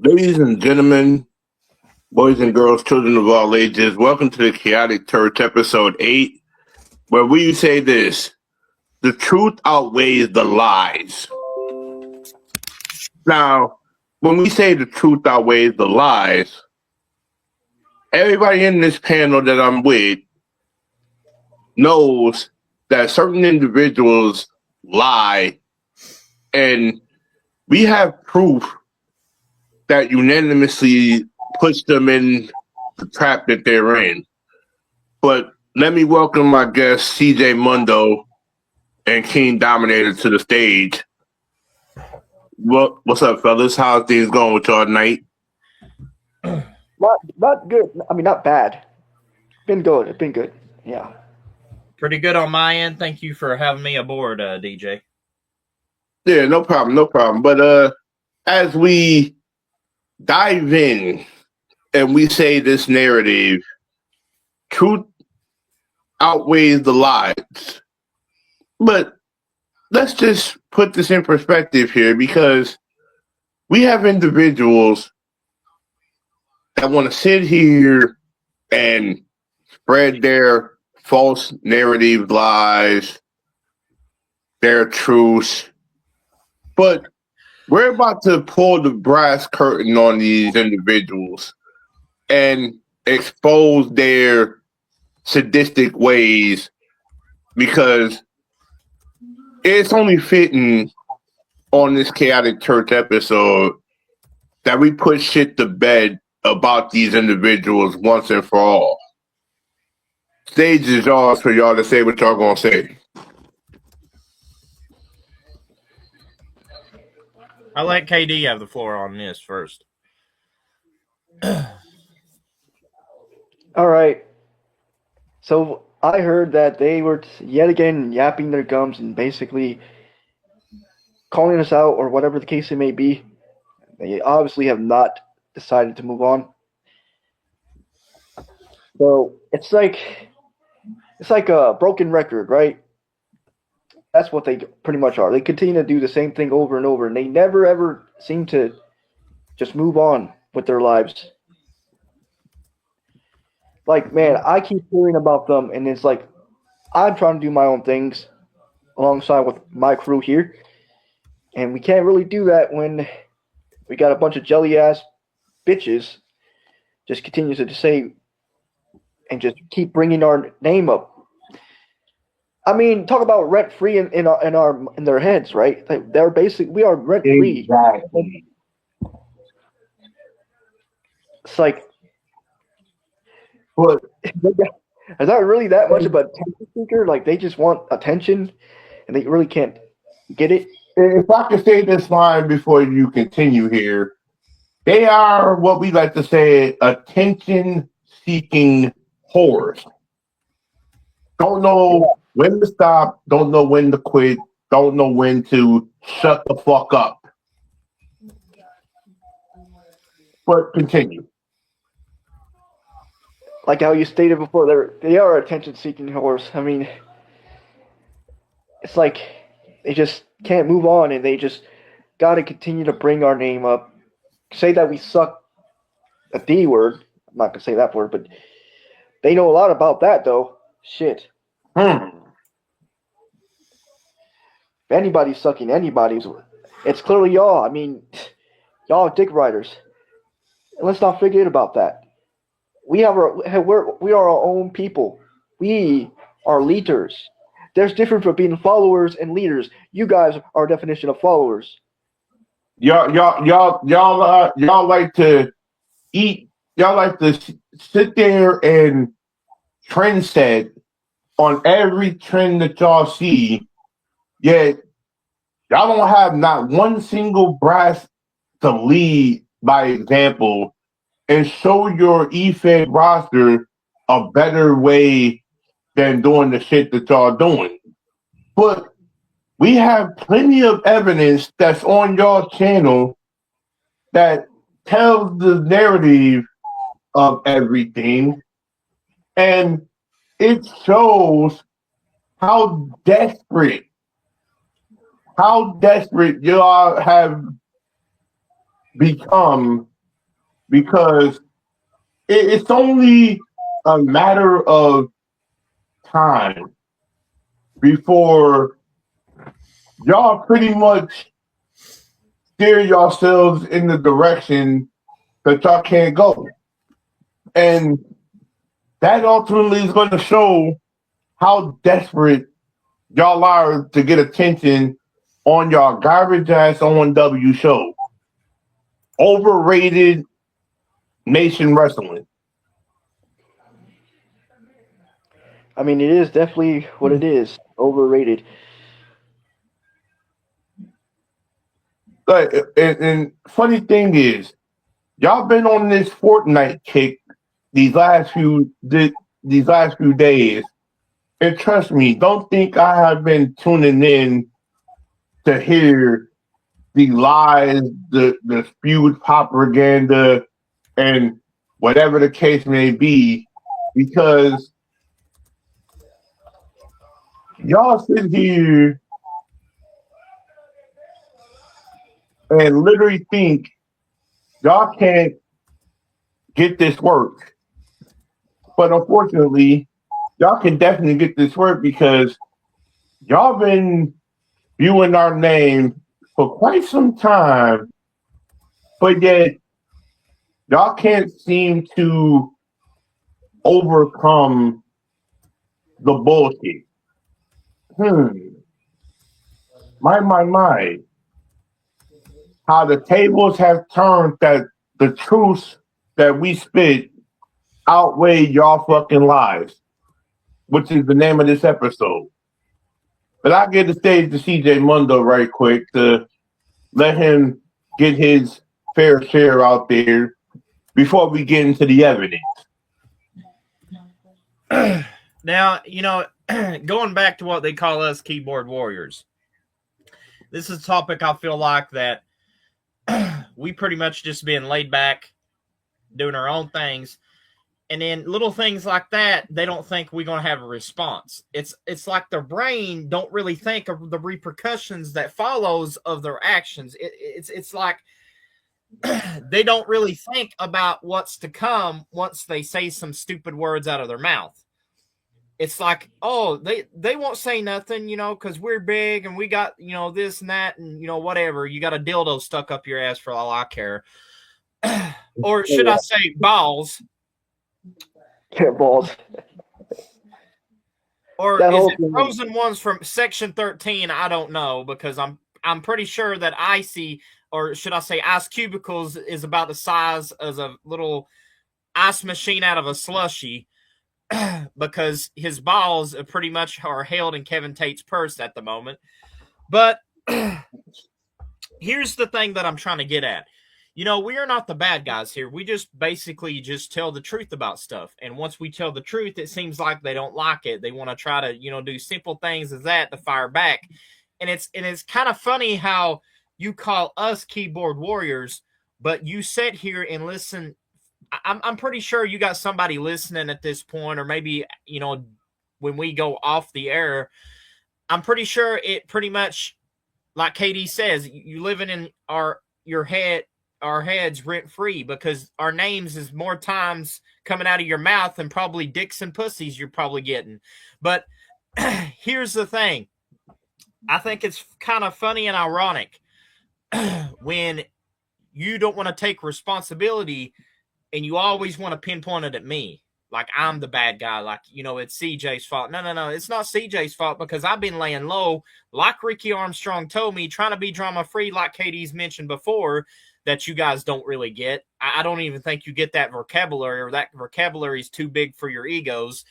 Ladies and gentlemen, boys and girls, children of all ages, welcome to the Chaotic Church, episode 8, where we say this: the truth outweighs the lies. Now, when we say the truth outweighs the lies, everybody in this panel that I'm with knows that certain individuals lie, and we have proof that unanimously puts them in the trap that they're in. But let me welcome my guests, CJ Mundo and King Dominator, to the stage. What's up, fellas? How's things going with y'all tonight? Not good. I mean, not bad. Been good. It's been good. Yeah. Pretty good on my end. Thank you for having me aboard, DJ. Yeah, no problem. But as we dive in and we say this narrative, truth outweighs the lies. But let's just put this in perspective here, because we have individuals that want to sit here and spread their false narrative lies, their truths. But we're about to pull the brass curtain on these individuals and expose their sadistic ways, because it's only fitting on this Chaotic Church episode that we put shit to bed about these individuals once and for all. Stage is yours for y'all to say what y'all gonna say. I'll let KD have the floor on this first. All right. So I heard that they were yet again yapping their gums and basically calling us out, or whatever the case it may be. They obviously have not decided to move on. So it's like a broken record, right? That's what they pretty much are. They continue to do the same thing over and over, and they never ever seem to just move on with their lives. Like, man, I keep hearing about them, and it's like I'm trying to do my own things alongside with my crew here, and we can't really do that when we got a bunch of jelly ass bitches just continue to say and just keep bringing our name up. I mean, talk about rent free in their heads, right? Like, they're basically, we are rent free. Exactly. It's like, But is that really that much of a attention seeker? Like, they just want attention, and they really can't get it. if I could say this line before you continue here, they are what we like to say attention-seeking whores. Don't know when to stop, don't know when to quit, don't know when to shut the fuck up. But continue. Like how you stated before, they are attention seeking whores. I mean, it's like they just can't move on, and they just got to continue to bring our name up. Say that we suck, a D word. I'm not gonna say that word, but they know a lot about that, though. Shit. If anybody's sucking anybody's, it's clearly y'all. I mean, y'all are dick riders. And let's not forget about that. We are our own people. We are leaders. There's difference for being followers and leaders. You guys are our definition of followers. Y'all like to eat. Y'all like to sit there and trend set on every trend that y'all see. Yet y'all don't have not one single brass to lead by example and show your E-Fed roster a better way than doing the shit that y'all doing. But we have plenty of evidence that's on y'all channel that tells the narrative of everything, and it shows how desperate y'all have become because it's only a matter of time before y'all pretty much steer yourselves in the direction that y'all can't go. And that ultimately is going to show how desperate y'all are to get attention on y'all garbage ass ONW show. Overrated Nation Wrestling. I mean, it is definitely what it is. Overrated. And funny thing is, y'all been on this Fortnite kick these last few days, and trust me, don't think I have been tuning in to hear the lies, the spewed propaganda, and whatever the case may be, because y'all sit here and literally think y'all can't get this work. But unfortunately, y'all can definitely get this work because y'all been viewing our name for quite some time, but yet y'all can't seem to overcome the bullshit. My. How the tables have turned, that the truths that we spit outweigh y'all fucking lies, which is the name of this episode. But I give the stage to CJ Mundo right quick to let him get his fair share out there before we get into the evidence. Now, going back to what they call us keyboard warriors, this is a topic I feel like that we pretty much just been laid back, doing our own things. And then little things like that, they don't think we're going to have a response. It's like their brain don't really think of the repercussions that follows of their actions. It's like they don't really think about what's to come once they say some stupid words out of their mouth. It's like, oh, they won't say nothing, because we're big and we got, this and that and, whatever. You got a dildo stuck up your ass for all I care. Or should I say balls? Yeah, balls. Or That is whole it thing. frozen ones from Section 13? I don't know, because I'm pretty sure that Icy, or should I say Ice Cubicles, is about the size as a little ice machine out of a slushie, because his balls pretty much are held in Kevin Tate's purse at the moment. But here's the thing that I'm trying to get at. We are not the bad guys here. We just basically just tell the truth about stuff. And once we tell the truth, it seems like they don't like it. They want to try to, do simple things as that to fire back. And it's kind of funny how you call us keyboard warriors, but you sit here and listen. I'm pretty sure you got somebody listening at this point, or maybe, when we go off the air, I'm pretty sure it pretty much, like KD says, you living in our heads rent free, because our names is more times coming out of your mouth than probably dicks and pussies you're probably getting. But here's the thing. I think it's kind of funny and ironic when you don't want to take responsibility and you always want to pinpoint it at me. Like I'm the bad guy. Like, it's CJ's fault. No. It's not CJ's fault, because I've been laying low, like Ricky Armstrong told me, trying to be drama free, like Katie's mentioned before, that you guys don't really get. I don't even think you get that vocabulary, or that vocabulary is too big for your egos.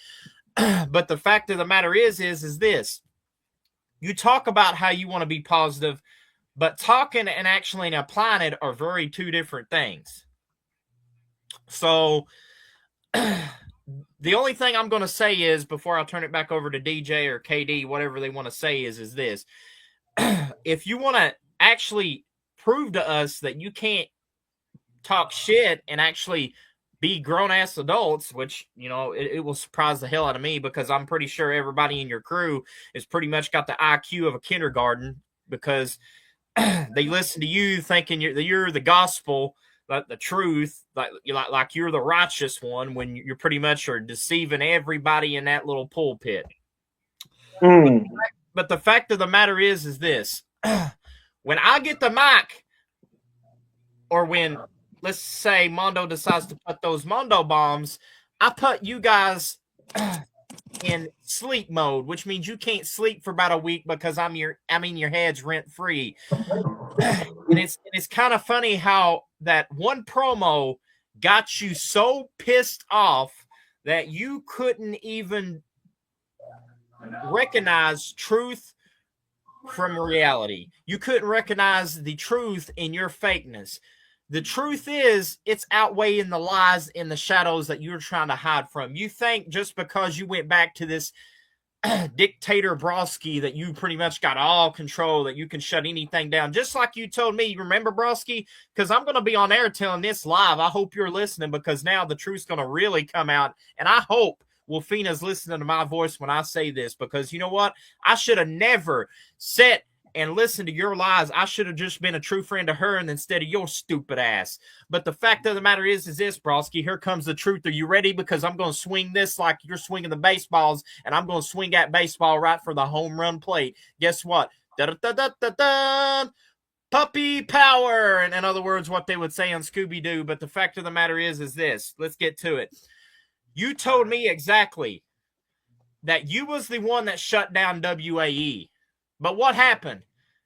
But the fact of the matter is this. You talk about how you want to be positive, but talking and actually applying it are very two different things. So the only thing I'm going to say is, before I turn it back over to DJ or KD, whatever they want to say is this. If you want to actually prove to us that you can't talk shit and actually be grown-ass adults, which, it will surprise the hell out of me, because I'm pretty sure everybody in your crew has pretty much got the IQ of a kindergarten, because they listen to you thinking you're the gospel, the truth, like you're the righteous one when you're pretty much are deceiving everybody in that little pulpit. Mm. But the fact of the matter is this: when I get the mic, or when, let's say, Mondo decides to put those Mondo bombs, I put you guys in sleep mode, which means you can't sleep for about a week because your head's rent free. And it's kind of funny how that one promo got you so pissed off that you couldn't even recognize truth from reality. You couldn't recognize the truth in your fakeness. The truth is, it's outweighing the lies in the shadows that you're trying to hide from. You think just because you went back to this dictator Broski that you pretty much got all control, that you can shut anything down, just like you told me. Remember, Broski? Because I'm going to be on air telling this live. I hope you're listening, because now the truth's going to really come out, and I hope Wolfina's listening to my voice when I say this, because you know what? I should have never sat and listened to your lies. I should have just been a true friend to her, and instead of your stupid ass. But the fact of the matter is this, Broski. Here comes the truth. Are you ready? Because I'm going to swing this like you're swinging the baseballs, and I'm going to swing that baseball right for the home run plate. Guess what? Da-da-da-da-da-da! Puppy power! And in other words, what they would say on Scooby-Doo. But the fact of the matter is this. Let's get to it. You told me exactly that you was the one that shut down WAE. But what happened?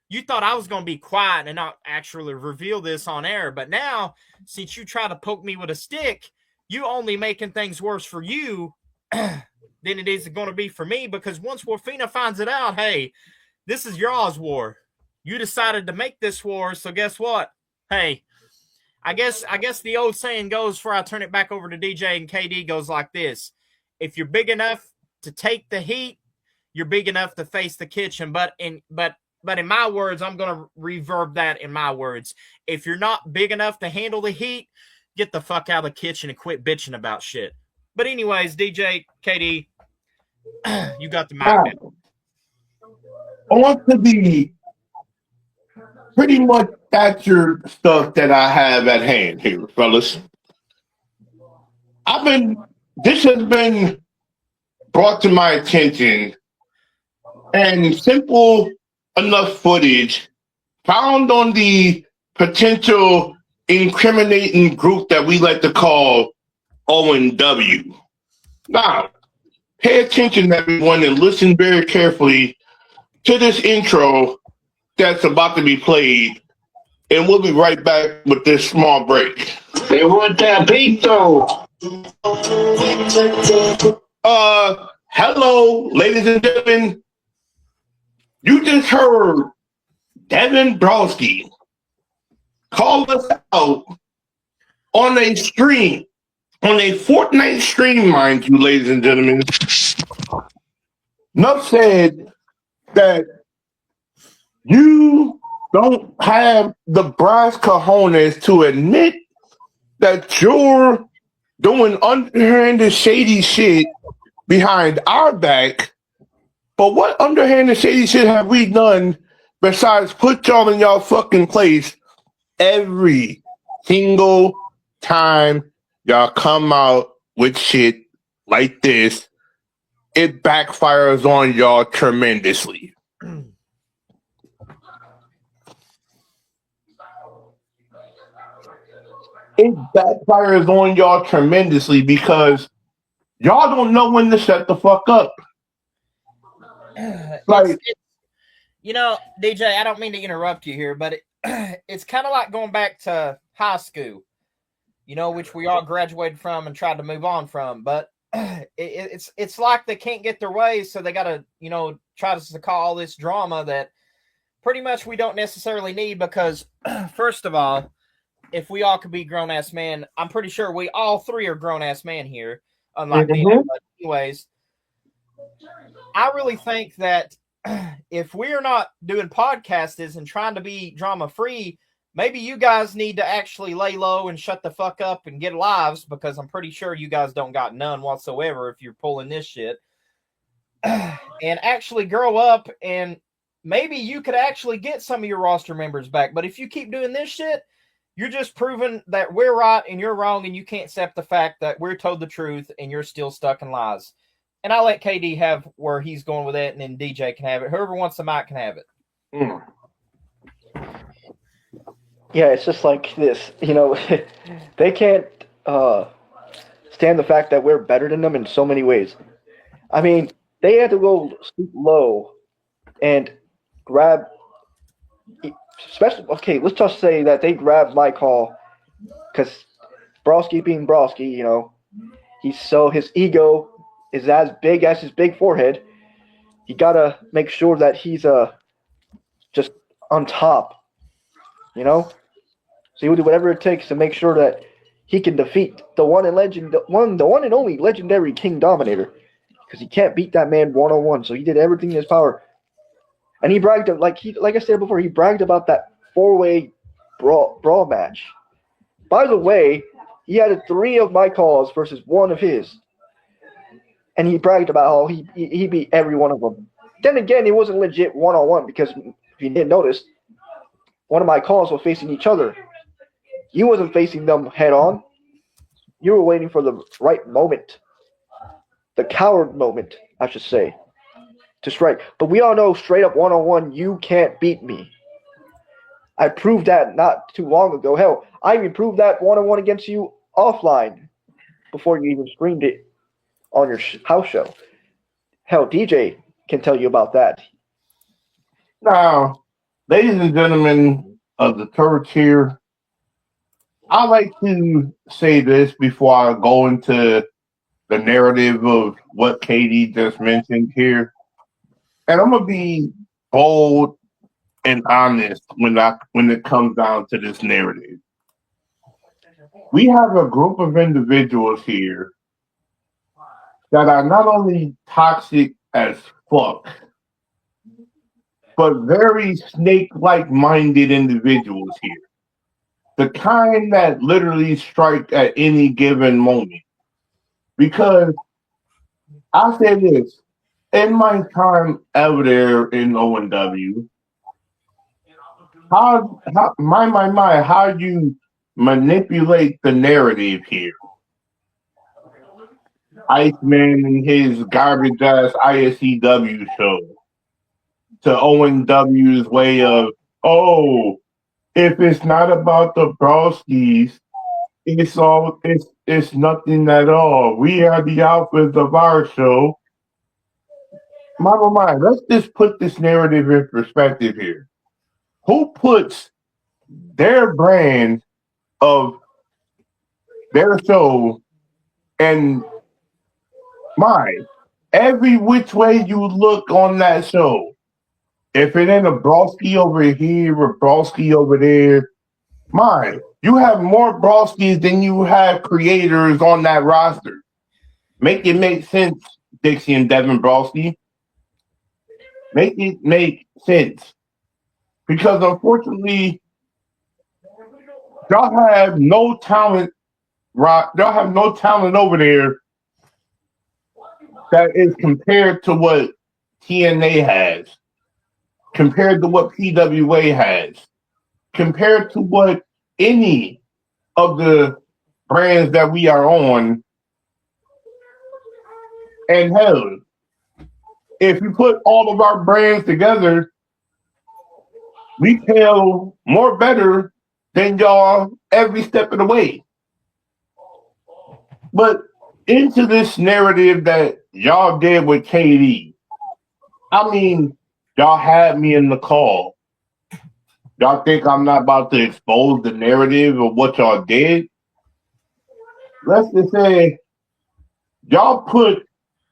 You thought I was going to be quiet and not actually reveal this on air. But now, since you try to poke me with a stick, you only making things worse for you than it is going to be for me. Because once Wolfina finds it out, hey, this is y'all's war. You decided to make this war. So guess what? Hey, I guess the old saying goes, before I turn it back over to DJ and KD, goes like this: if you're big enough to take the heat, you're big enough to face the kitchen. But in my words, I'm going to reverb that in my words. If you're not big enough to handle the heat, get the fuck out of the kitchen and quit bitching about shit. But anyways, DJ, KD, you got the mic now. On to the pretty much captured stuff that I have at hand here, fellas. This has been brought to my attention, and simple enough footage found on the potential incriminating group that we like to call O&W. Now, pay attention, everyone, and listen very carefully to this intro that's about to be played, and we'll be right back with this small break. They want that beat, though. Hello, ladies and gentlemen. You just heard Devin Broski call us out on a stream, on a Fortnite stream, mind you, ladies and gentlemen. Nuff said that you don't have the brass cojones to admit that you're doing underhanded, shady shit behind our back. But what underhanded, shady shit have we done besides put y'all in y'all fucking place every single time y'all come out with shit like this? It backfires on y'all tremendously. It backfires on y'all tremendously because y'all don't know when to shut the fuck up. Like, DJ, I don't mean to interrupt you here, but it's kind of like going back to high school, which we all graduated from and tried to move on from. But it's like they can't get their way, so they got to, try to call all this drama that pretty much we don't necessarily need. Because first of all, if we all could be grown-ass men, I'm pretty sure we all three are grown-ass men here, unlike me. But anyways, I really think that if we're not doing podcasts and trying to be drama-free, maybe you guys need to actually lay low and shut the fuck up and get lives, because I'm pretty sure you guys don't got none whatsoever if you're pulling this shit. And actually grow up, and maybe you could actually get some of your roster members back. But if you keep doing this shit, You're just proving that we're right and you're wrong, and you can't accept the fact that we're told the truth and you're still stuck in lies. And I'll let KD have where he's going with it, and then DJ can have it. Whoever wants the mic can have it. Mm. Yeah, it's just like this. They can't stand the fact that we're better than them in so many ways. I mean, they had to go stoop low and grab. Especially, okay, let's just say that they grabbed my call because Brosky being Brosky, his ego is as big as his big forehead. You gotta make sure that he's just on top, So he will do whatever it takes to make sure that he can defeat the one and only legendary King Dominator, because he can't beat that man 1-on-1. So he did everything in his power, and he bragged like I said before, he bragged about that 4-way brawl match. By the way, he had 3 of my calls versus 1 of his, and he bragged about how he beat every one of them. Then again, it wasn't legit 1-on-1, because if you didn't notice, one of my calls were facing each other. You wasn't facing them head on. You were waiting for the right moment. The coward moment, I should say, to strike. But we all know straight up 1-on-1, you can't beat me. I proved that not too long ago. Hell, I even proved that 1-on-1 against you offline before you even streamed it on your house show. Hell, DJ can tell you about that. Now, ladies and gentlemen of the turrets here, I like to say this before I go into the narrative of what KD just mentioned here. And I'm gonna be bold and honest when it comes down to this narrative. We have a group of individuals here that are not only toxic as fuck, but very snake-like minded individuals here. The kind that literally strike at any given moment. Because I say this, in my time ever there in ONW, how how you manipulate the narrative here. Iceman and his garbage ass ISCW show to ONW's way of, oh, if it's not about the Broskis, it's nothing at all. We are the alphas of our show. My, let's just put this narrative in perspective here. Who puts their brand of their show and mine? Every which way you look on that show, if it ain't a Broski over here or Broski over there, mine. You have more Broskis than you have creators on that roster. Make it make sense, Dixie and Devin Broski. Make it make sense. Because unfortunately, y'all have no talent, right? Y'all have no talent over there that is compared to what TNA has, compared to what PWA has, compared to what any of the brands that we are on. And hell, if you put all of our brands together, we feel more better than y'all every step of the way. But into this narrative that y'all did with KD, I mean, y'all had me in the call. Y'all think I'm not about to expose the narrative of what y'all did? Let's just say y'all put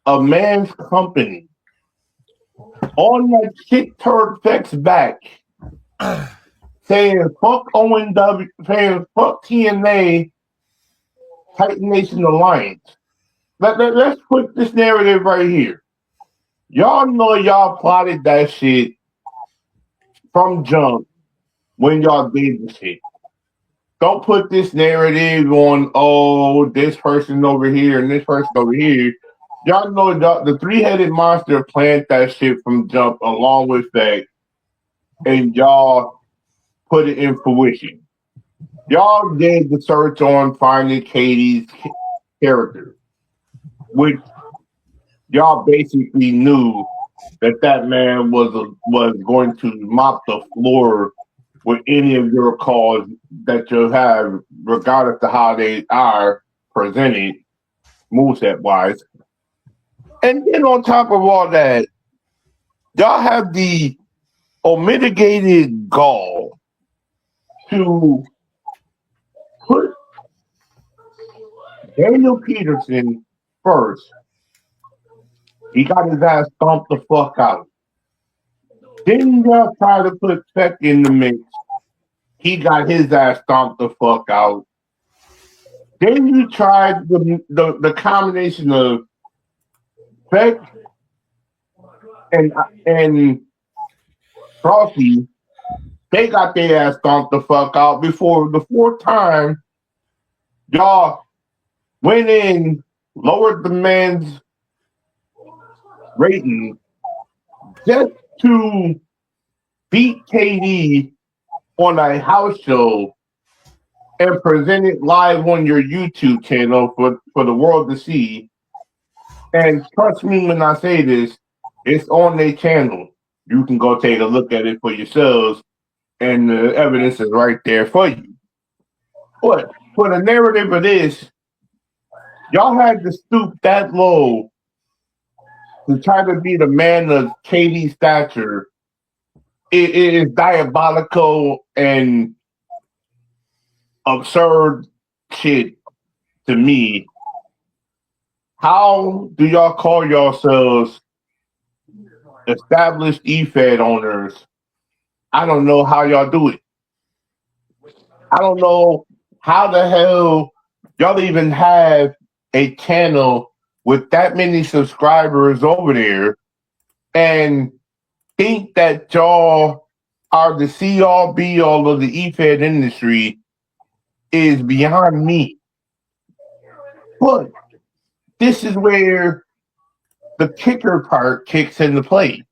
a man's company on that shit turd effects back, saying fuck ONW, saying fuck TNA, Titan Nation Alliance. Let's put this narrative right here. Y'all know y'all plotted that shit from jump when y'all did the shit. Don't put this narrative on, oh, this person over here and this person over here. Y'all know the 3-headed monster planned that shit from jump along with that, and y'all put it in fruition. y'all did the search on finding Katie's character, which y'all basically knew that man was going to mop the floor with any of your calls that you have, regardless of how they are presented, moveset wise. And then on top of all that, y'all have the unmitigated gall to put Daniel Peterson first. He got his ass stomped the fuck out. Then y'all try to put Peck in the mix. He got his ass stomped the fuck out. Then you tried the combination of Peck and Frosty. They got their ass stomped the fuck out before the fourth time. Y'all went in, lowered the man's rating just to beat KD on a house show and present it live on your YouTube channel for the world to see. And trust me when I say this, it's on their channel. You can go take a look at it for yourselves, and the evidence is right there for you. But for the narrative of this, y'all had to stoop that low to try to be the man of Katie's stature. It is diabolical and absurd shit to me. How do y'all call yourselves established eFed owners? I don't know how y'all do it. I don't know how the hell y'all even have a channel with that many subscribers over there and think that y'all are the see all be all of the eFed industry is beyond me. But this is where the kicker part kicks into play.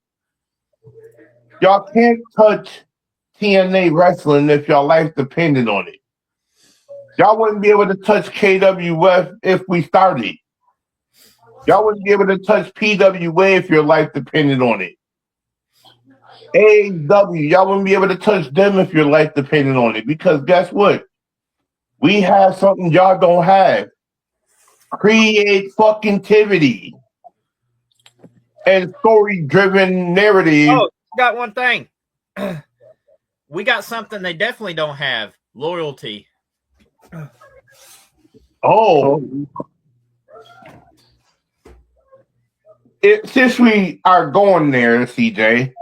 Y'all can't touch TNA wrestling if y'all life depended on it. Y'all wouldn't be able to touch KWF if we started. Y'all wouldn't be able to touch PWA if your life depended on it. AEW, y'all wouldn't be able to touch them if your life depended on it. Because guess what? We have something y'all don't have. Create fucking tivity and story-driven narrative. Oh, got one thing. We got something they definitely don't have: loyalty. Oh. Since we are going there, CJ.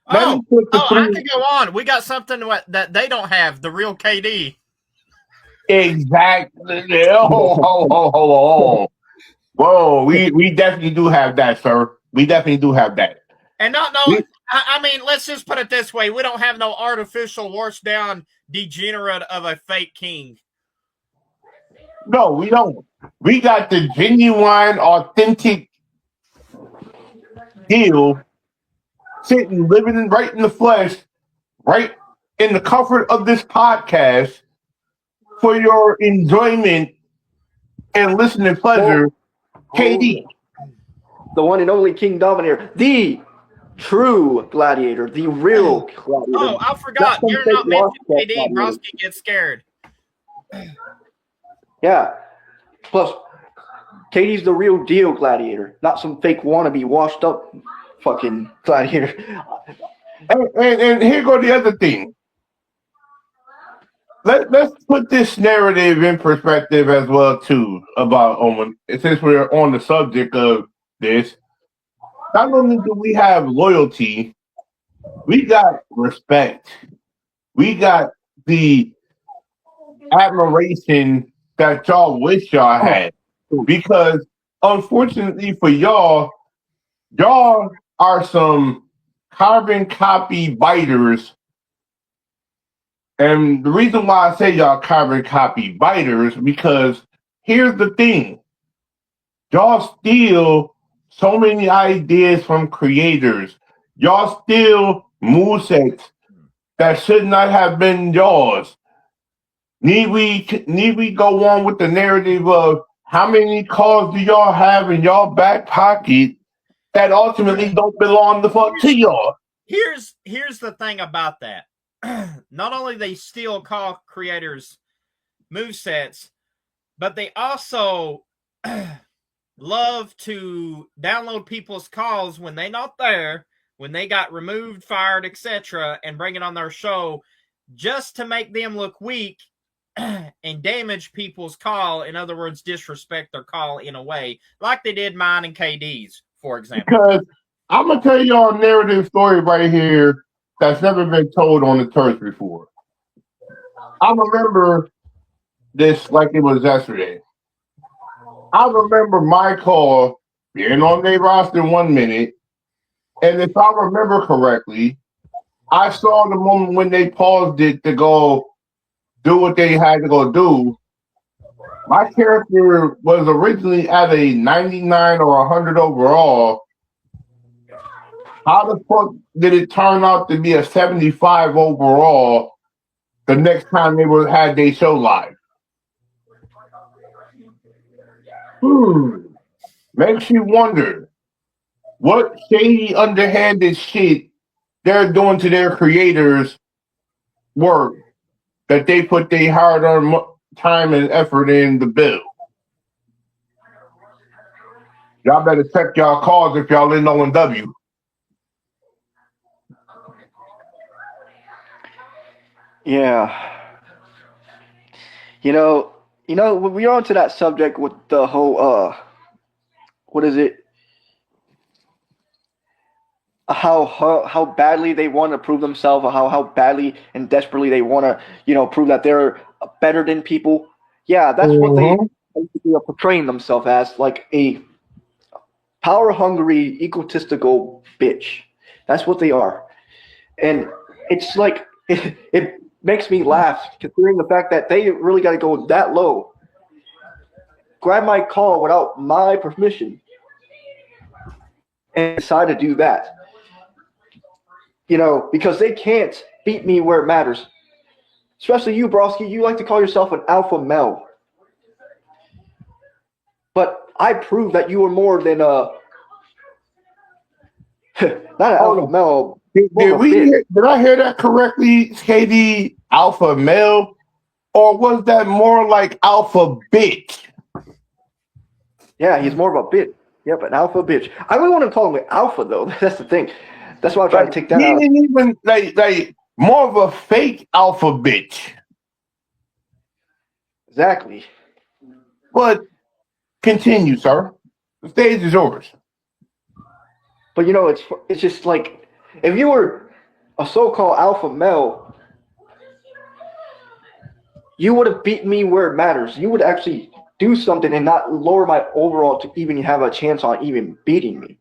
I could go on. We got something that they don't have: the real KD. Exactly. Oh. Whoa, we definitely do have that, sir. We definitely do have that. And I mean, let's just put it this way: we don't have no artificial, washed down degenerate of a fake king. No, we don't. We got the genuine, authentic deal, sitting, living right in the flesh, right in the comfort of this podcast for your enjoyment and listening pleasure. KD. The one and only King Dominator. The true gladiator. The real gladiator. Oh, I forgot. You're not mentioning KD. Broski gets scared. Yeah. Plus, KD's the real deal gladiator, not some fake wannabe washed up fucking gladiator. And here go the other thing. Let's put this narrative in perspective as well too about since we're on the subject of this. Not only do we have loyalty, we got respect. We got the admiration that y'all wish y'all had. Because unfortunately for y'all are some carbon copy biters. And the reason why I say y'all carbon copy biters, because here's the thing. Y'all steal so many ideas from creators. Y'all steal movesets that should not have been yours. Need we go on with the narrative of how many calls do y'all have in y'all back pocket that ultimately don't belong the fuck to y'all? Here's the thing about that. Not only they steal call creators' movesets, but they also love to download people's calls when they're not there, when they got removed, fired, etc., and bring it on their show just to make them look weak and damage people's call. In other words, disrespect their call in a way, like they did mine and KD's, for example. Because I'm gonna tell y'all a narrative story right here that's never been told on the turf before. I remember this like it was yesterday. I remember my call being on their roster 1 minute, and if I remember correctly, I saw the moment when they paused it to go do what they had to go do. My character was originally at a 99 or 100 overall. How the fuck did it turn out to be a 75 overall the next time they had their show live? Makes you wonder what shady, underhanded shit they're doing to their creators' work that they put their hard-earned time and effort in to build. Y'all better check y'all calls if y'all in O&W. Yeah. You know, when we're on to that subject with the whole what is it? How badly they want to prove themselves, or how badly and desperately they want to, prove that they're better than people. Yeah, that's what they basically are portraying themselves as, like a power hungry, egotistical bitch. That's what they are. And it's like it makes me laugh considering the fact that they really got to go that low, grab my call without my permission, and decide to do that. Because they can't beat me where it matters. Especially you, Broski. You like to call yourself an alpha male, but I proved that you were more than not an alpha male. Did I hear that correctly, KD? Alpha male, or was that more like alpha bitch? Yeah, he's more of a bitch. Yep, an alpha bitch. I really want to call him an alpha though. That's the thing. That's why I'm trying to take that he out. He didn't even like more of a fake alpha bitch. Exactly. But continue, sir. The stage is yours. But it's just like if you were a so-called alpha male, you would have beaten me where it matters. You would actually do something and not lower my overall to even have a chance on even beating me.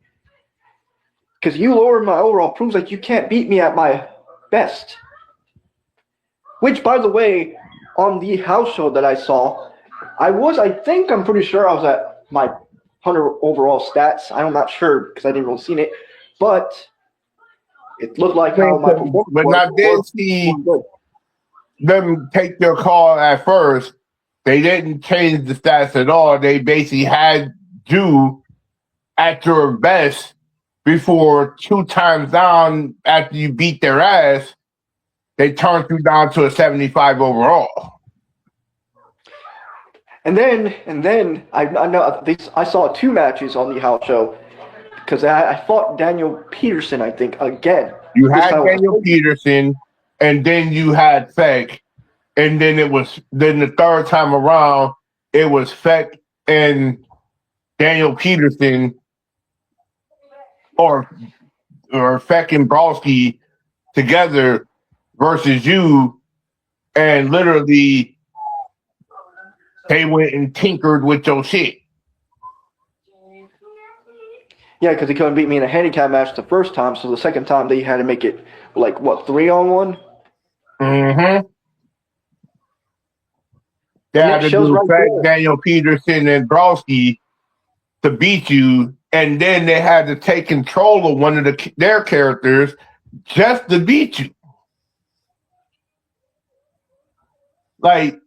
Because you lowered my overall proves that you can't beat me at my best. Which, by the way, on the house show that I saw, I'm pretty sure I was at my 100 overall stats. I'm not sure because I didn't really see it. But it looked like how my performance But was. I did see them take their call at first. They didn't change the stats at all. They basically had you at your best before 2 times down after you beat their ass. They turned you down to a 75 overall. And then I saw 2 matches on the house show because I fought Daniel Peterson, I think, again. You had Daniel Peterson, and then you had Feck, and then the third time around it was Feck and Daniel Peterson, or Feck and Browski together versus you, and literally they went and tinkered with your shit. Yeah, because he couldn't beat me in a handicap match the first time, so the second time they had to make it 3-on-1. Mm-hmm. They had to do Feck, Daniel Peterson, and Browski to beat you, and then they had to take control of one of their characters just to beat you. Like,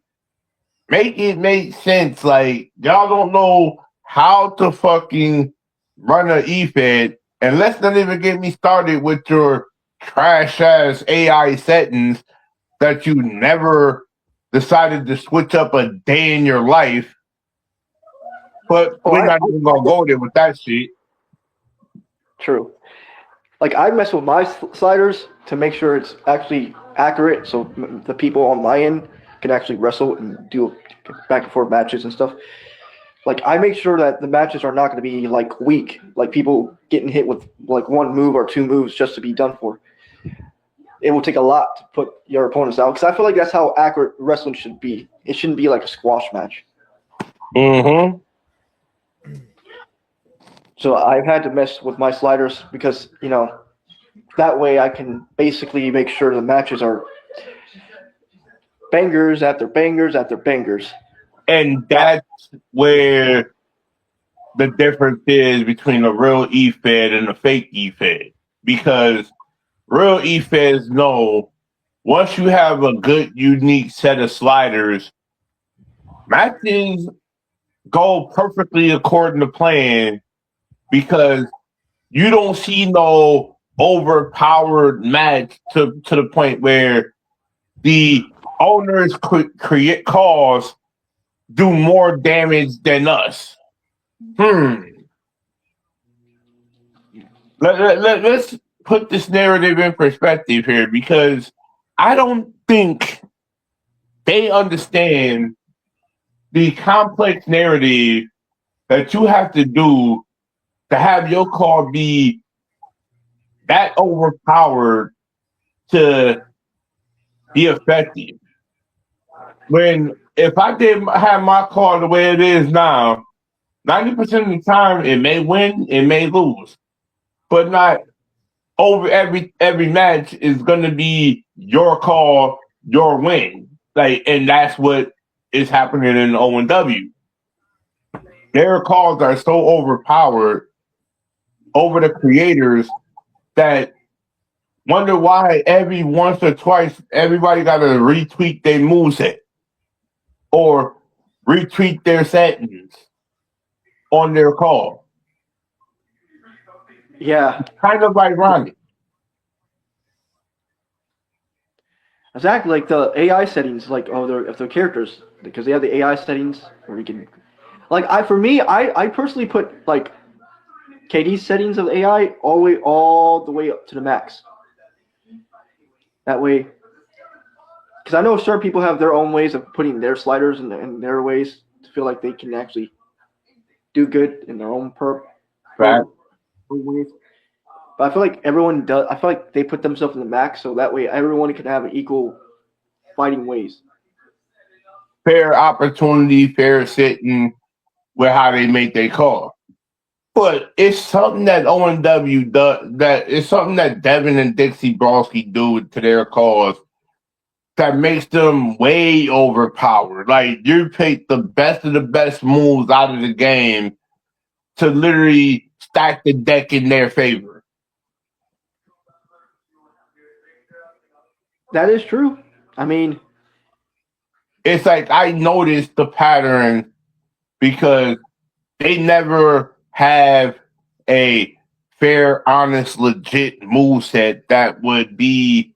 make it make sense. Like y'all don't know how to fucking run an E-Fed, and let's not even get me started with your trash ass AI settings that you never decided to switch up a day in your life. But Oh, we're not even gonna go there with that shit. true. Like I mess with my sliders to make sure it's actually accurate, so the people on my end can actually wrestle and do back and forth matches and stuff. Like I make sure that the matches are not going to be like weak, like people getting hit with like one move or two moves just to be done for. It will take a lot to put your opponents out because I feel like that's how accurate wrestling should be. It shouldn't be like a squash match. Mm-hmm. So I've had to mess with my sliders because that way I can basically make sure the matches are bangers after bangers after bangers. And that's where the difference is between a real E-Fed and a fake E-Fed. Because real E-Feds know once you have a good, unique set of sliders, matches go perfectly according to plan because you don't see no overpowered match to the point where the owners create cause do more damage than us. Let's put this narrative in perspective here because I don't think they understand the complex narrative that you have to do to have your call be that overpowered to be effective. When if I did have my call the way it is now, 90% of the time it may win, it may lose, but not over every match is going to be your call, your win. Like, and that's what is happening in OW. Their calls are so overpowered over the creators that wonder why every once or twice everybody got to retweak their moveset or retweak their settings on their call. Yeah, Kind of ironic. exactly. Like the AI settings, like of their characters, because they have the AI settings where you can, like for me, I personally put like KD's settings of AI all the way up to the max. That way, because I know certain people have their own ways of putting their sliders and their ways to feel like they can actually do good in their own Right? ways. But I feel like everyone does. I feel like they put themselves in the max, so that way everyone can have equal fighting ways. Fair opportunity, fair sitting with how they make their call. But it's something that ONW does. That it's something that Devin and Dixie Brawlski do to their calls that makes them way overpowered. Like you pick the best of the best moves out of the game to literally stack the deck in their favor. That is true. I mean, It's like I noticed the pattern because they never have a fair, honest, legit move set that would be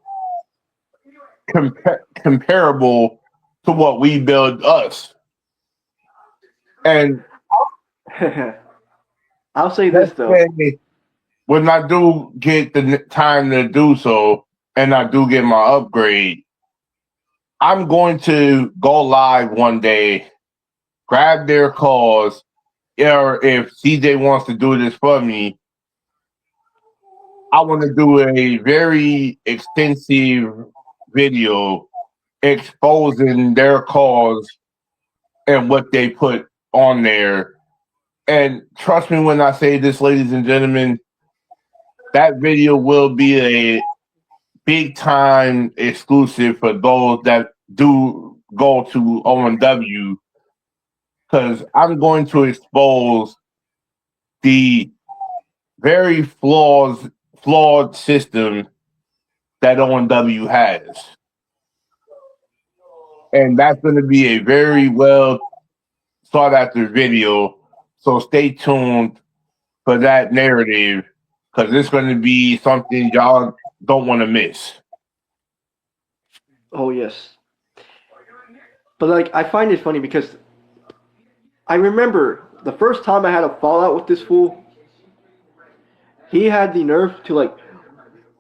comparable to what we build us. And I'll say this let's though. say when I do get the time to do so, and I do get my upgrade, I'm going to go live one day, grab their calls, or if CJ wants to do this for me, I want to do a very extensive video exposing their calls and what they put on there. And trust me when I say this, ladies and gentlemen, that video will be a big time exclusive for those that do go to OMW because I'm going to expose the very flawed system that OMW has. and that's going to be a very well sought after video. So stay tuned for that narrative because it's going to be something y'all don't want to miss. Oh yes. But like I find it funny because I remember the first time I had a fallout with this fool, he had the nerve to like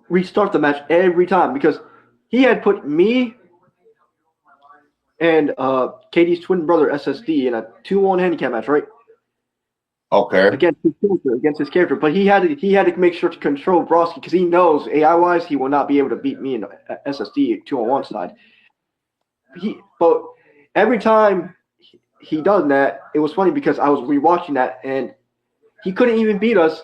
restart the match every time because he had put me and Katie's twin brother SSD in a 2-1 handicap match, right? Okay. Against his character, but he had to make sure to control Broski because he knows AI wise he will not be able to beat me in SSD 2-on-1 side. But every time he does that, it was funny because I was rewatching that and he couldn't even beat us.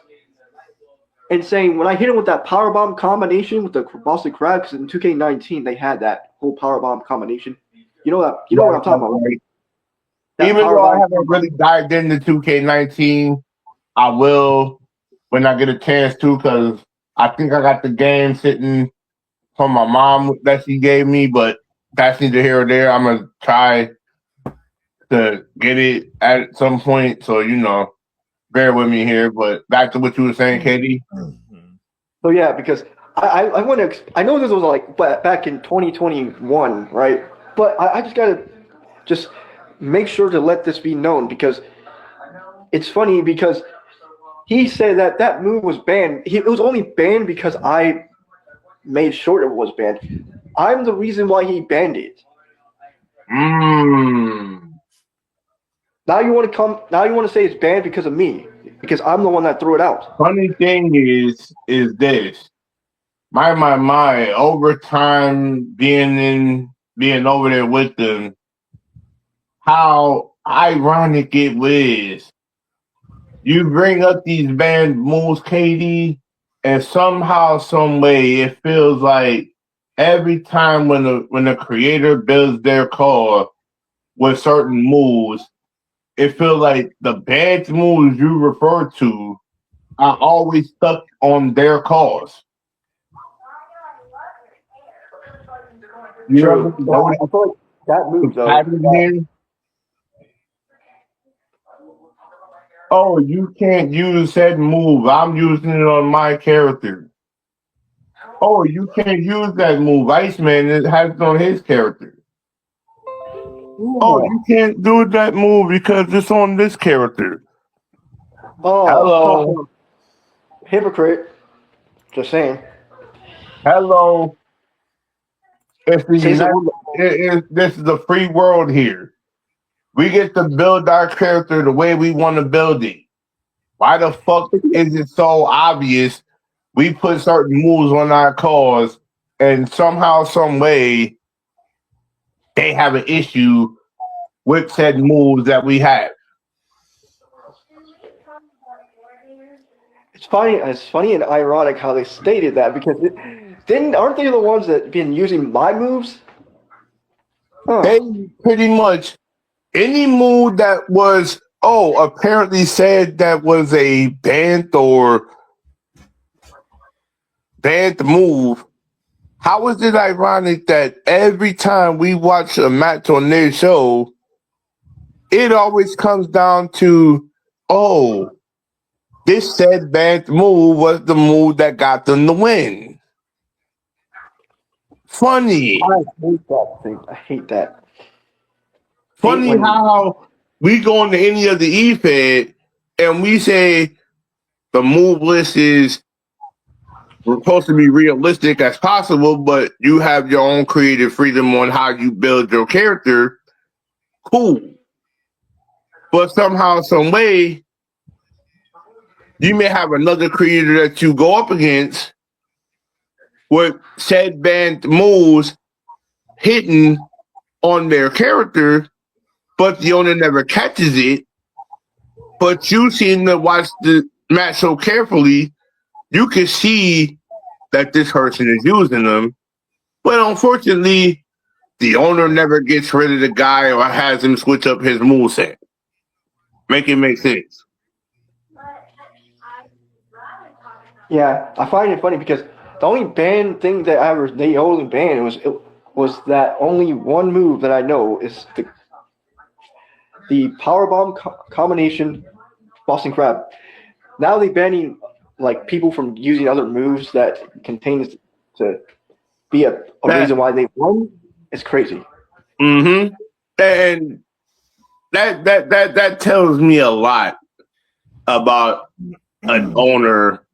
And saying when I hit him with that powerbomb combination with the Boston Crab, because in 2K19 they had that whole powerbomb combination. You know that you know what I'm talking about, right? That Even though I powerbomb haven't really dived into 2K19, I will when I get a chance to because I think I got the game sitting from my mom that she gave me, but that's neither here or there. I'm going to try to get it at some point. So, bear with me here. But back to what you were saying, Katie. So yeah, because I want to. I know this was like back in 2021, right? But I just gotta just make sure to let this be known because it's funny because he said that that move was banned. It was only banned because I made sure it was banned. I'm the reason why he banned it. Now you want to come? Now you want to say it's banned because of me? Because I'm the one that threw it out. Funny thing is this. My over time being over there with them, how ironic it was. You bring up these banned moves, Katie, and somehow, some way, it feels like every time when the creator builds their car with certain moves, it feels like the banned moves you refer to are always stuck on their cars. You ever True. notice I feel like that the move though. pattern here? Oh, you can't use said move. I'm using it on my character. Oh, you can't use that move. Iceman has it on his character. Oh, you can't do that move because it's on this character. Hello. Oh, hypocrite. Just saying. Hello. It's the Says it. this is a free world here. We get to build our character the way we want to build it. Why the fuck is it so obvious we put certain moves on our cars and somehow, some way, they have an issue with said moves that we have? It's funny and ironic how they stated that because aren't they the ones that been using my moves? They Huh. pretty much any move that was apparently said that was a banned move. How is it ironic that every time we watch a match on their show, it always comes down to, oh, this said banned move was the move that got them the win. Funny. I hate that thing. I hate that. Hate Funny when how we go into any of the E-Fed and we say the move list is supposed to be realistic as possible, but you have your own creative freedom on how you build your character. Cool. But somehow, some way, you may have another creator that you go up against with said banned moves hitting on their character, but the owner never catches it. But you seem to watch the match so carefully, you can see that this person is using them. But unfortunately, the owner never gets rid of the guy or has him switch up his moveset. Make it make sense. yeah, I find it funny because the only banned thing that they only banned was that only one move that I know is the power bomb combination Boston Crab. Now they banning like people from using other moves that contains to be a That reason why they won. It's crazy. and that tells me a lot about an owner,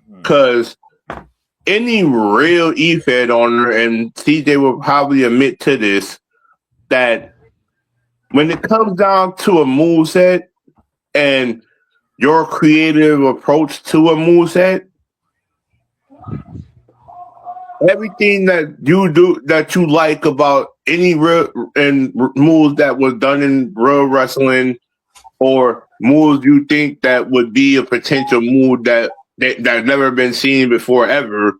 because any real EFED owner, and CJ will probably admit to this, that when it comes down to a moveset and your creative approach to a moveset, everything that you do that you like about any real and moves that was done in real wrestling, or moves you think that would be a potential move that's never been seen before ever,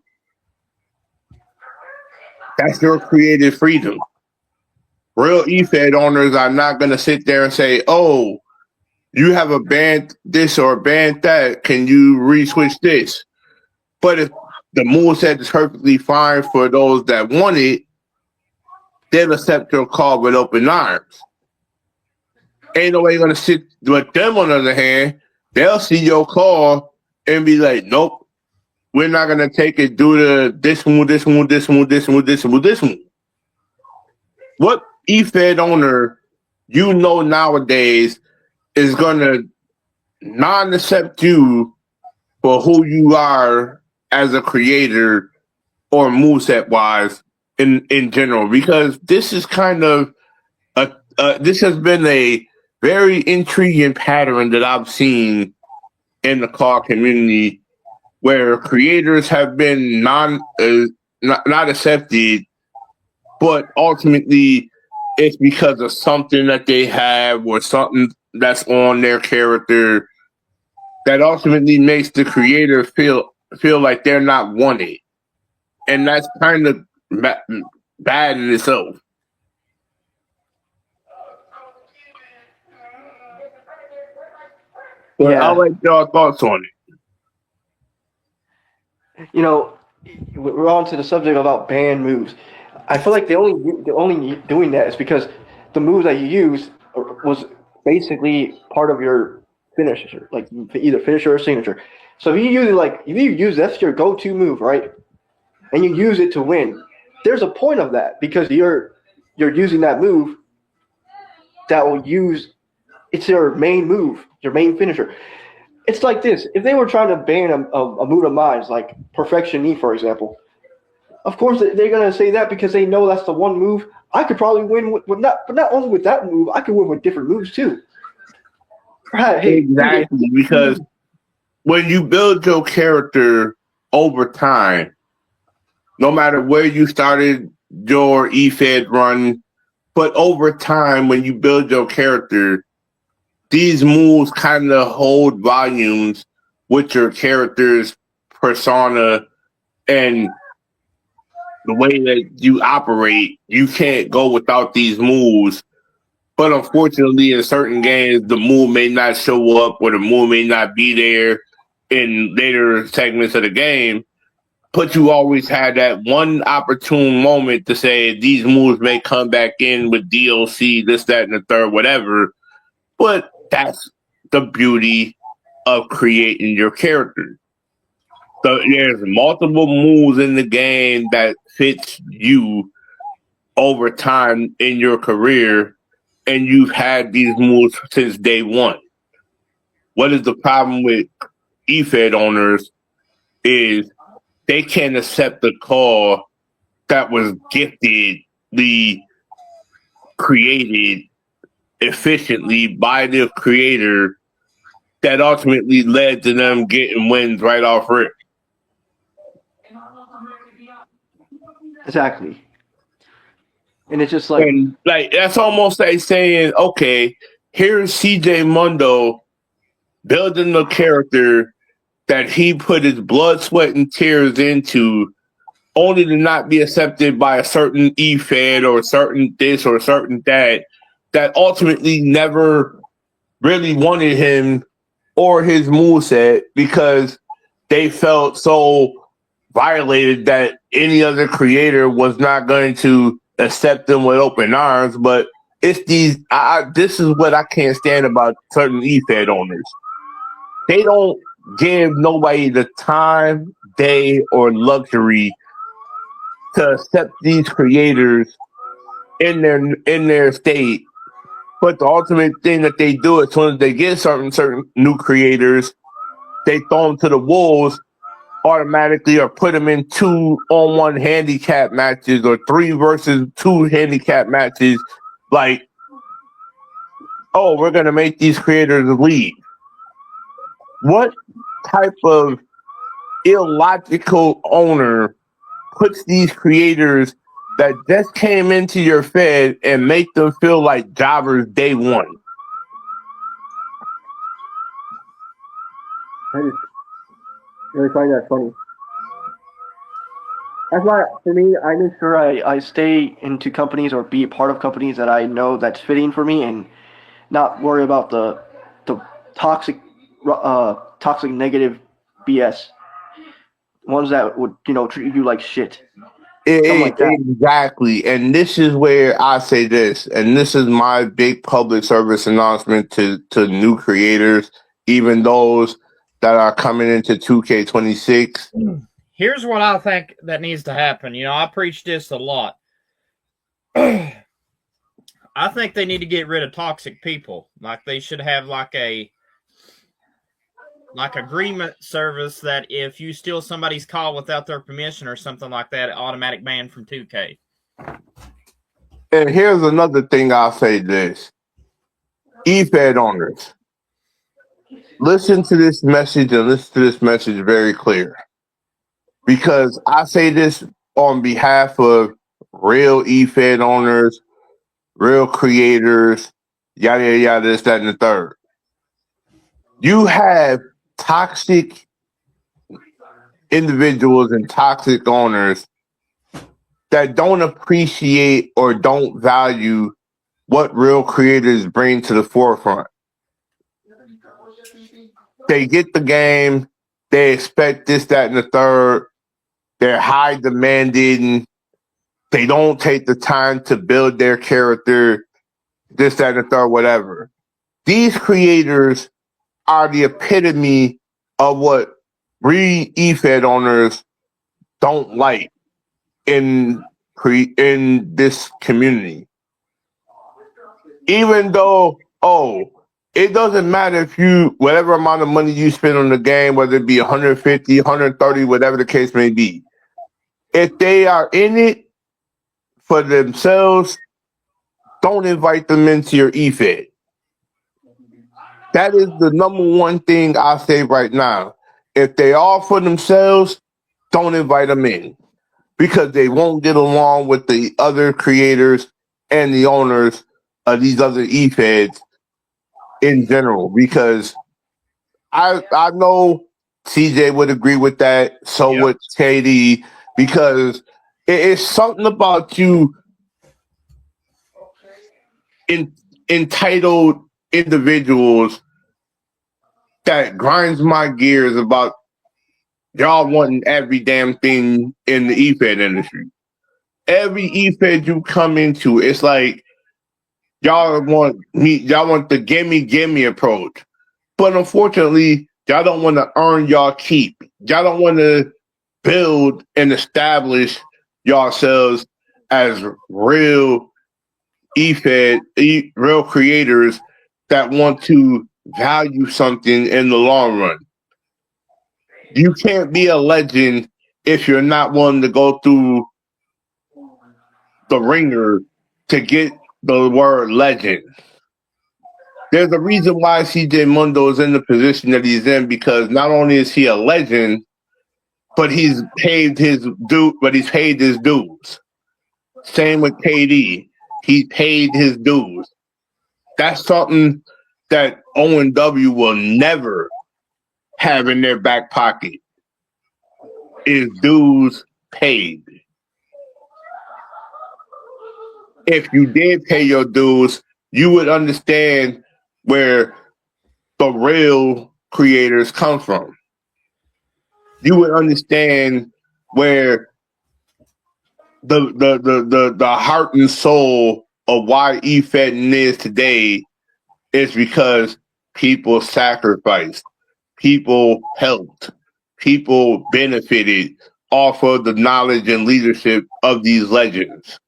that's your creative freedom. Real EFED owners are not going to sit there and say, oh, you have a band this or a band that, can you re-switch this? But if the moveset is perfectly fine for those that want it, they'll accept your call with open arms. Ain't nobody going to sit with them. On the other hand, they'll see your call and be like, nope, we're not going to take it due to this move, this move, this move, this move, this move, this move. What EFED owner you know nowadays is going to non-accept you for who you are as a creator or moveset-wise in general? Because this is kind of this has been a very intriguing pattern that I've seen in the car community, where creators have been not accepted, but ultimately it's because of something that they have or something that's on their character that ultimately makes the creator feel like they're not wanted, and that's kind of bad in itself. But Yeah. I'll like y'all thoughts on it. You know, we're on to the subject about banned moves. I feel like the only doing that is because the move that you use was basically part of your finisher, like either finisher or signature. So if you use it, like if you use that's your go-to move, right? And you use it to win. There's a point of that because you're using that move that will use it's your main move, your main finisher. It's like this. If they were trying to ban a move of mine, like Perfection Knee, for example, of course they're going to say that because they know that's the one move I could probably win with not only with that move, I could win with different moves too. Right? Hey, Exactly, because when you build your character over time, no matter where you started your EFED run, but over time, when you build your character, these moves kind of hold volumes with your character's persona and the way that you operate. You can't go without these moves. But unfortunately, in certain games, the move may not show up or the move may not be there in later segments of the game. But you always had that one opportune moment to say these moves may come back in with DLC, this, that, and the third, whatever. But that's the beauty of creating your character. So there's multiple moves in the game that fits you over time in your career, and you've had these moves since day one. What is the problem with EFED owners is they can't accept the call that was gifted, the created efficiently by the creator, that ultimately led to them getting wins right off rip. exactly. And it's just like And like that's almost like saying, okay, here's CJ Mundo building the character that he put his blood, sweat, and tears into, only to not be accepted by a certain E-Fed or a certain this or a certain that ultimately never really wanted him or his moveset because they felt so violated that any other creator was not going to accept them with open arms, but it's these. This is what I can't stand about certain eFed owners. They don't give nobody the time, day, or luxury to accept these creators in their state. But the ultimate thing that they do as soon as they get certain new creators, they throw them to the wolves automatically or put them in 2-on-1 handicap matches or 3 versus 2 handicap matches. Like, oh, we're gonna make these creators leave. What type of illogical owner puts these creators that just came into your Fed and make them feel like jobbers day one? I just really find that funny. That's why, for me, I make sure I stay into companies or be a part of companies that I know that's fitting for me, and not worry about the toxic toxic negative BS. Ones that would treat you like shit. Something like that. Exactly. And this is where I say this, and this is my big public service announcement to new creators, even those that are coming into 2K26. Here's what I think that needs to happen. I preach this a lot. I think they need to get rid of toxic people. Like, they should have like agreement service that if you steal somebody's call without their permission or something like that, automatic ban from 2K. And here's another thing I'll say this. eFed owners, listen to this message and listen to this message very clear. Because I say this on behalf of real eFed owners, real creators, yada, yada, yada, this, that, and the third. You have toxic individuals and toxic owners that don't appreciate or don't value what real creators bring to the forefront. They get the game, they expect this, that, and the third. They're high demanding. They don't take the time to build their character, this, that, and the third, whatever. These creators are the epitome of what eFed owners don't like in this community. Even though, it doesn't matter if whatever amount of money you spend on the game, whether it be 150, 130, whatever the case may be. If they are in it for themselves, don't invite them into your eFed. That is the number one thing I say right now. If they are for themselves, don't invite them in, because they won't get along with the other creators and the owners of these other eFeds in general. Because I know CJ would agree with that. So would KD, because it's something about you entitled individuals that grinds my gears about y'all wanting every damn thing in the eFed industry. Every eFed you come into, it's like y'all want the gimme approach. But unfortunately, y'all don't want to earn y'all keep. Y'all don't want to build and establish yourselves as real real creators that want to value something in the long run. You can't be a legend if you're not willing to go through the ringer to get the word legend. There's a reason why CJ Mundo is in the position that he's in, because not only is he a legend, but he's paid his dues. Same with KD. He paid his dues. That's something that O&W will never have in their back pocket, is dues paid. If you did pay your dues, you would understand where the real creators come from. You would understand where the heart and soul of why E-Fed is today is because people sacrificed, people helped, people benefited off of the knowledge and leadership of these legends.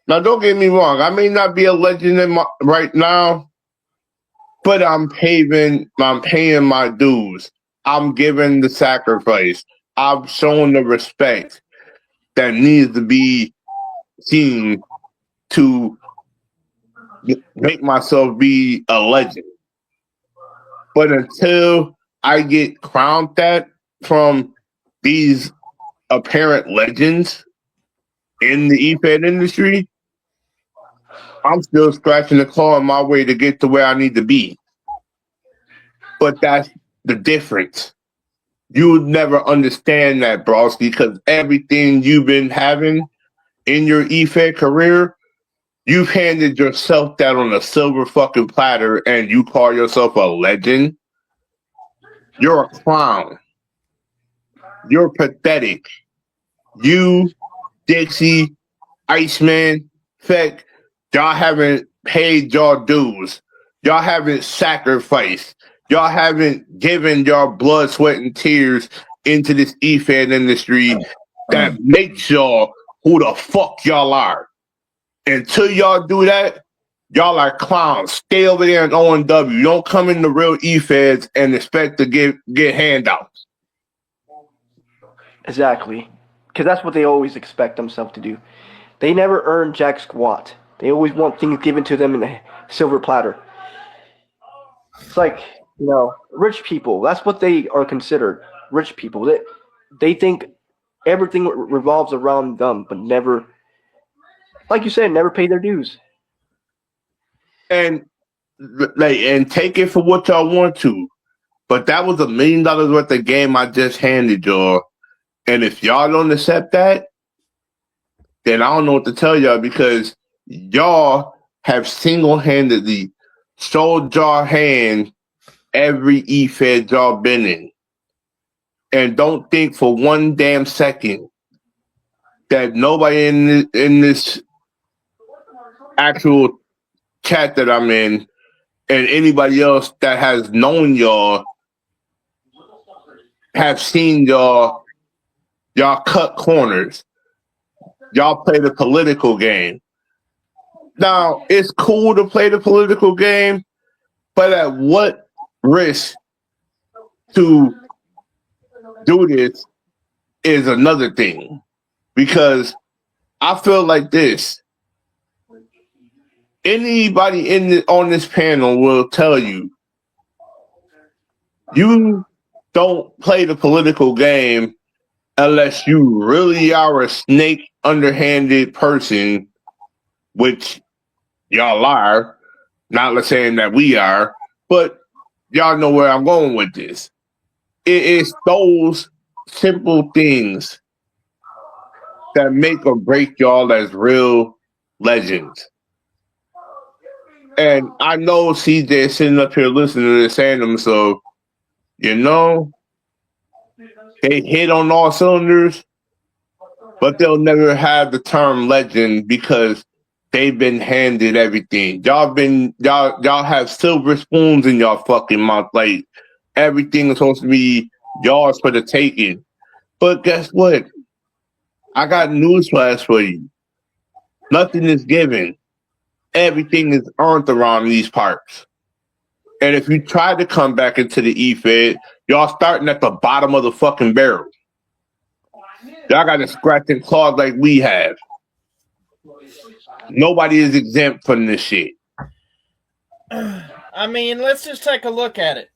Now, don't get me wrong. I may not be a legend right now, but I'm paying my dues. I'm giving the sacrifice. I've shown the respect that needs to be seen to make myself be a legend. But until I get crowned that from these apparent legends in the E-Fed industry, I'm still scratching the claw on my way to get to where I need to be. But that's the difference. You would never understand that, Broski, because everything you've been having in your E-Fed career, you've handed yourself that on a silver fucking platter and you call yourself a legend. You're a clown. You're pathetic. You, Dixie, Iceman, Feck, y'all haven't paid your dues. Y'all haven't sacrificed. Y'all haven't given your blood, sweat, and tears into this E-Fed industry that makes y'all who the fuck y'all are. Until y'all do that, y'all are clowns. Stay over there in O&W. Don't come in the real E-Feds and expect to get handouts. Exactly. Because that's what they always expect themselves to do. They never earn jack squat. They always want things given to them in a silver platter. It's like, rich people. That's what they are considered. Rich people. They think everything revolves around them, but never, like you said, never pay their dues. And take it for what y'all want to. But that was $1 million worth of game I just handed y'all. And if y'all don't accept that, then I don't know what to tell y'all, because y'all have single-handedly sold your hand every E-Fed y'all been in. And don't think for one damn second that nobody in this actual chat that I'm in and anybody else that has known y'all have seen y'all cut corners. Y'all play the political game. Now, it's cool to play the political game, but at what risk to do this is another thing. Because I feel like this. Anybody on this panel will tell you, you don't play the political game unless you really are a snake, underhanded person, which y'all are. Not saying that we are, but y'all know where I'm going with this. It is those simple things that make or break y'all as real legends. And I know CJ is sitting up here listening to this saying to himself, they hit on all cylinders, but they'll never have the term legend because they've been handed everything. Y'all have silver spoons in y'all fucking mouth. Like, everything is supposed to be yours for the taking. But guess what? I got newsflash for you. Nothing is given. Everything is earned around these parts. And if you try to come back into the E-Fed, y'all starting at the bottom of the fucking barrel. Y'all got to scratch and claw like we have. Nobody is exempt from this shit. I mean, let's just take a look at it,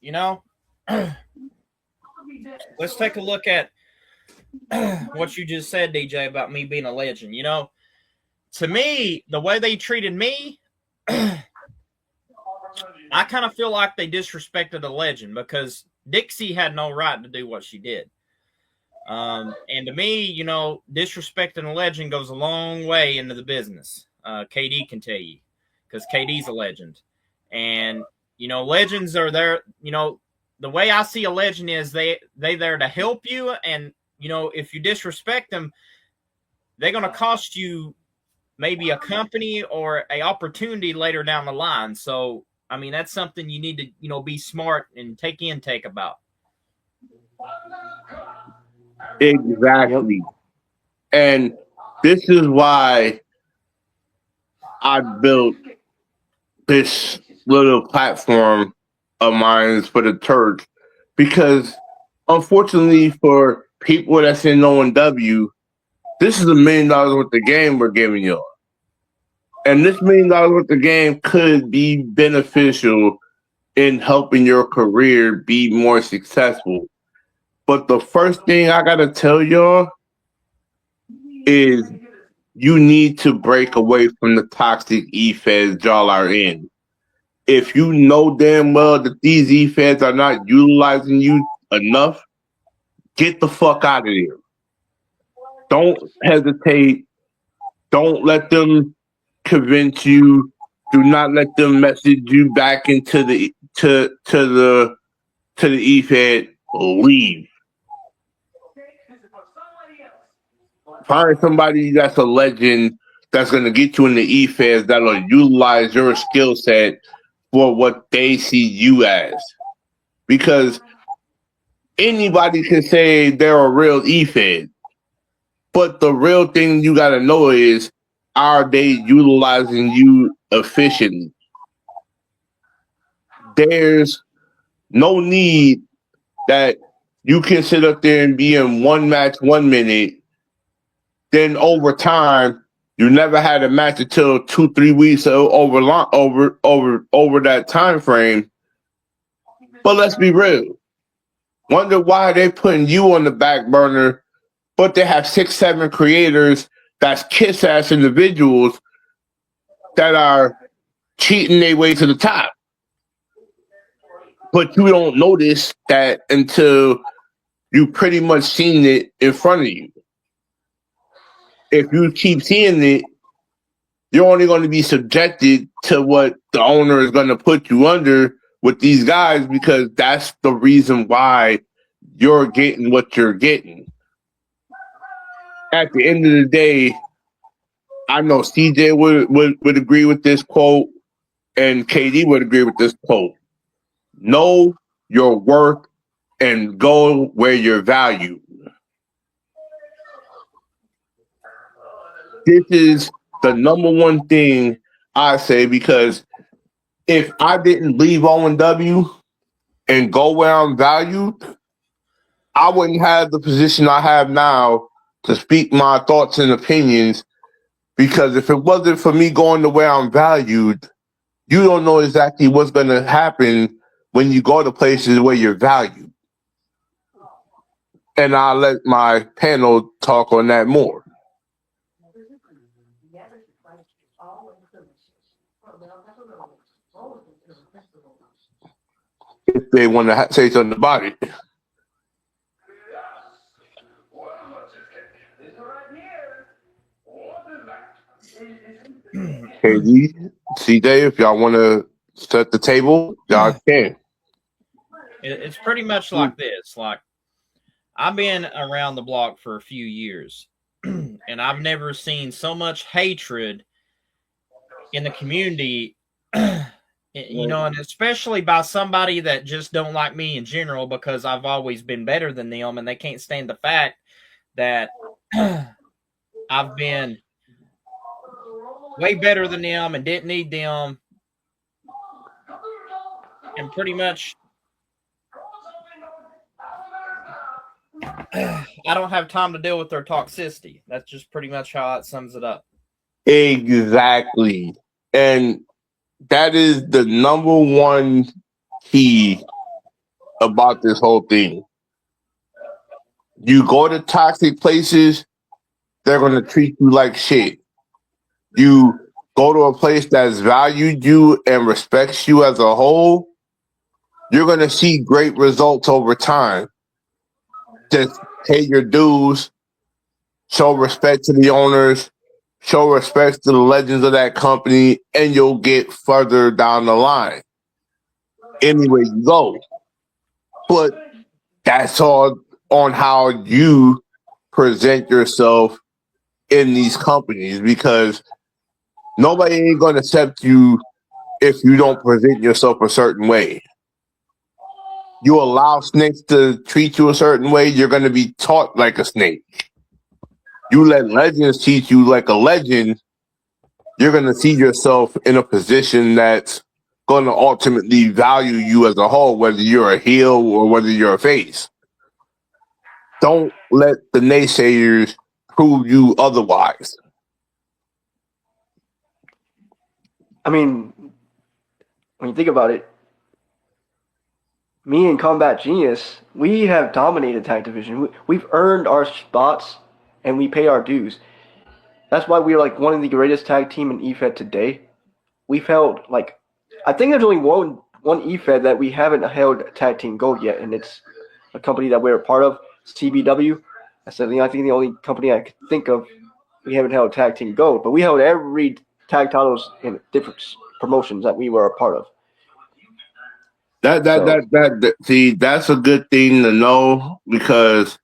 Let's take a look at what you just said, DJ, about me being a legend. To me, the way they treated me, I kind of feel like they disrespected a legend, because Dixie had no right to do what she did. And to me, disrespecting a legend goes a long way into the business. KD can tell you, because KD's a legend. And, legends are there. The way I see a legend is they there to help you. And, if you disrespect them, they're going to cost you maybe a company or a opportunity later down the line. So, I mean, that's something you need to, you know, be smart and take intake about. Exactly. Yep. And this is why I built this little platform of mine for the church, because unfortunately for people that's in O&W, this is $1 million worth of game we're giving y'all. And this $1 million worth of game could be beneficial in helping your career be more successful. But the first thing I gotta tell y'all is you need to break away from the toxic e-feds y'all are in. If you know damn well that these e-feds are not utilizing you enough, get the fuck out of there. Don't hesitate. Don't let them convince you. Do not let them message you back into the to the e-fed. Leave. Find somebody that's a legend that's going to get you in the e-feds that'll utilize your skill set for what they see you as. Because anybody can say they're a real e-fed, but the real thing you got to know is, are they utilizing you efficiently? There's no need that you can sit up there and be in one match 1 minute, then over time you never had a match until 2-3 weeks over that time frame. But let's be real. Wonder why they putting you on the back burner, but they have 6-7 creators that's kiss ass individuals that are cheating their way to the top. But you don't notice that until you pretty much seen it in front of you. If you keep seeing it, you're only going to be subjected to what the owner is going to put you under with these guys, because that's the reason why you're getting what you're getting. At the end of the day, I know CJ would agree with this quote, and KD would agree with this quote. Know your worth and go where you're valued. This is the number one thing I say, because if I didn't leave O&W and go where I'm valued, I wouldn't have the position I have now to speak my thoughts and opinions. Because if it wasn't for me going to where I'm valued, you don't know exactly what's going to happen when you go to places where you're valued. And I'll let my panel talk on that more. If they want to say something about it. KD, CJ, if y'all want to set the table, y'all can. It's pretty much like this. Like, I've been around the block for a few years, and I've never seen so much hatred in the community, you know, and especially by somebody that just don't like me in general, because I've always been better than them, and they can't stand the fact that I've been way better than them and didn't need them, and pretty much I don't have time to deal with their toxicity. That's just pretty much how it sums it up. Exactly. And that is the number one key about this whole thing. You go to toxic places, they're going to treat you like shit. You go to a place that's valued you and respects you as a whole, you're going to see great results over time. Just pay your dues, show respect to the owners, show respect to the legends of that company, and you'll get further down the line. Anywhere you go. But that's all on how you present yourself in these companies because nobody ain't going to accept you if you don't present yourself a certain way. You allow snakes to treat you a certain way, you're going to be taught like a snake. You let legends teach you like a legend, you're going to see yourself in a position that's going to ultimately value you as a whole, whether you're a heel or whether you're a face. Don't let the naysayers prove you otherwise. I mean, when you think about it, me and Combat Genius, we have dominated tag division. We've earned our spots, and we pay our dues. That's why we're like one of the greatest tag team in EFED today. We've held like, I think there's only one EFED that we haven't held tag team gold yet, and it's a company that we're a part of, CBW. I think the only company I could think of we haven't held tag team gold, but we held every tag titles in different promotions that we were a part of. See, that's a good thing to know because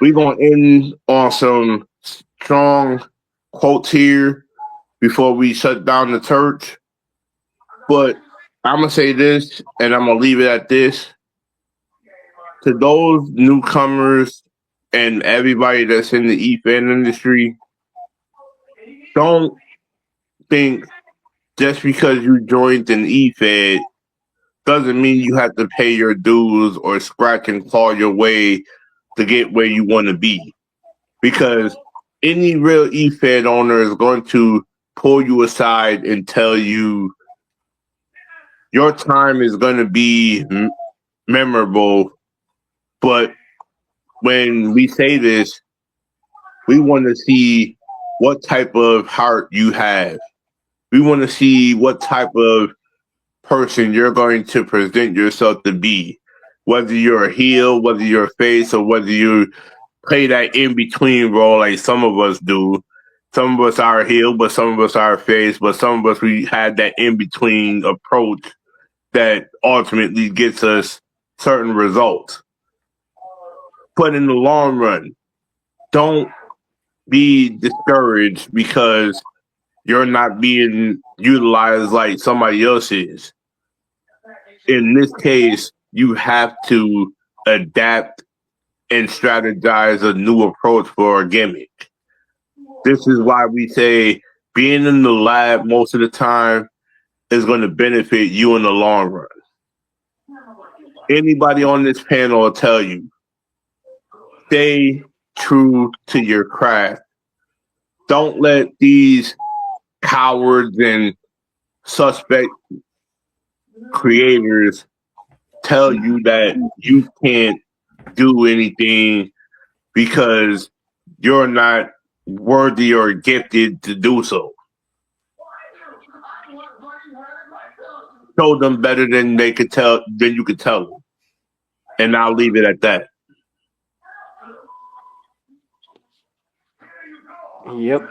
we're going to end on some strong quotes here before we shut down the church. But I'm going to say this, and I'm going to leave it at this. To those newcomers and everybody that's in the EFN industry, don't think just because you joined an EFED doesn't mean you have to pay your dues or scratch and claw your way to get where you want to be. Because any real EFED owner is going to pull you aside and tell you your time is going to be memorable. But when we say this, we want to see what type of heart you have. We want to see what type of person you're going to present yourself to be. Whether you're a heel, whether you're a face, or whether you play that in-between role like some of us do. Some of us are a heel, but some of us are a face, but some of us, we had that in-between approach that ultimately gets us certain results. But in the long run, don't be discouraged because you're not being utilized like somebody else is. In this case, you have to adapt and strategize a new approach for a gimmick. This is why we say being in the lab most of the time is going to benefit you in the long run. Anybody on this panel will tell you, stay true to your craft. Don't let these cowards and suspect creators tell you that you can't do anything because you're not worthy or gifted to do so. Show them better than they could tell than you could tell them. And I'll leave it at that. Yep.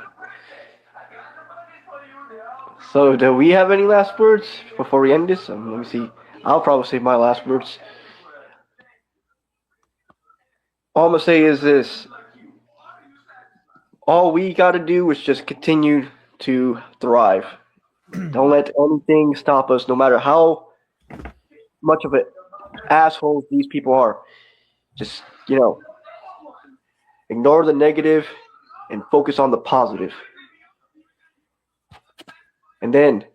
So, do we have any last words before we end this? Let me see. I'll probably say my last words. All I'm going to say is this. All we got to do is just continue to thrive. Don't let anything stop us, no matter how much of an assholes these people are. Just, ignore the negative and focus on the positive. And then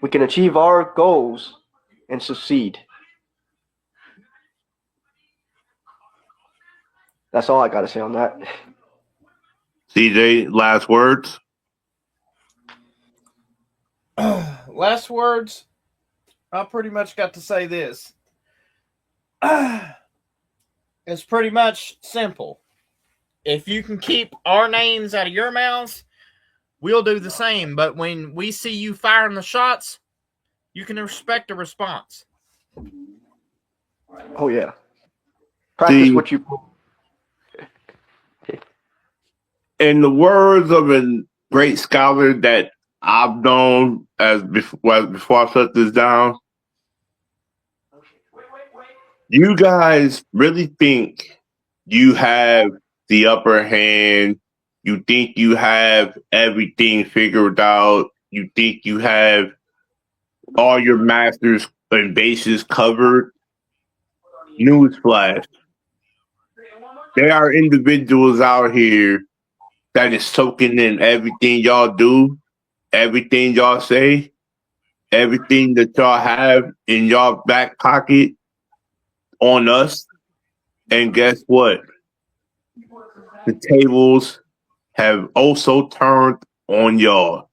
we can achieve our goals and succeed. That's all I got to say on that. CJ, last words? Last words, I pretty much got to say this. It's pretty much simple. If you can keep our names out of your mouths, we'll do the same. But when we see you firing the shots, you can expect a response. Oh, yeah. Practice what you... In the words of a great scholar that I've known before I shut this down, you guys really think you have the upper hand. You think you have everything figured out. You think you have all your masters and bases covered. Newsflash. There are individuals out here that is soaking in everything y'all do, everything y'all say, everything that y'all have in y'all back pocket on us. And guess what? The tables have also turned on y'all.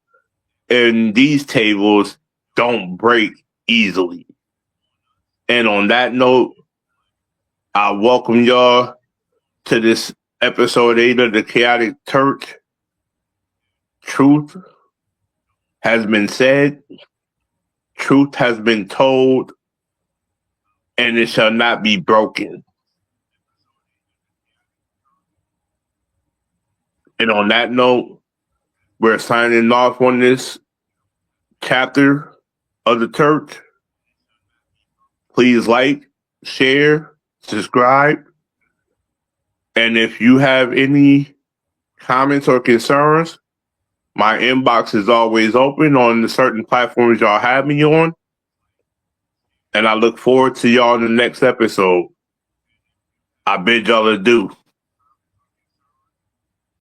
And these tables don't break easily. And on that note, I welcome y'all to this episode 8 of the Chaotic Church. Truth has been said, truth has been told, and it shall not be broken. And on that note, we're signing off on this chapter of the church. Please like, share, subscribe. And if you have any comments or concerns, my inbox is always open on the certain platforms y'all have me on. And I look forward to y'all in the next episode. I bid y'all adieu.